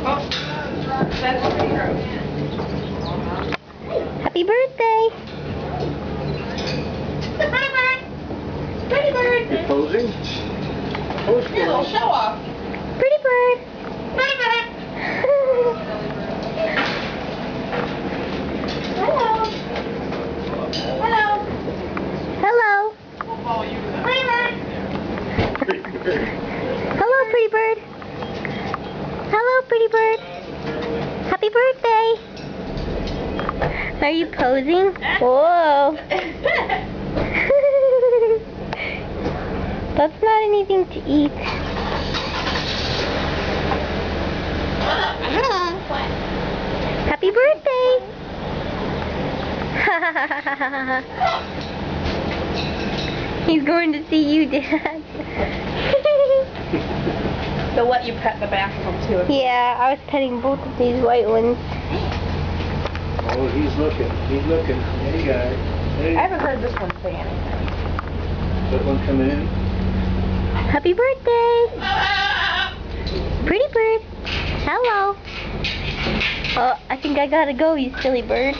Oh, that's pretty gross. Happy birthday! Pretty bird! Pretty bird! You're posing? Pose for Little us. show off. Pretty bird! Pretty bird! Hello. Hello! We'll follow you to that. Pretty bird! Pretty bird. Hello, pretty bird! Hello, pretty bird! Happy birthday! Are you posing? Whoa! That's not anything to eat. Happy birthday! He's going to see you, Dad. They'll let you pet the back of them too. Yeah, I was petting both of these white ones. Oh, he's looking. He's looking. There you go. There you I haven't heard this one say anything. That one coming in. Happy birthday! Pretty bird. Hello. Oh, I think I gotta go, you silly bird.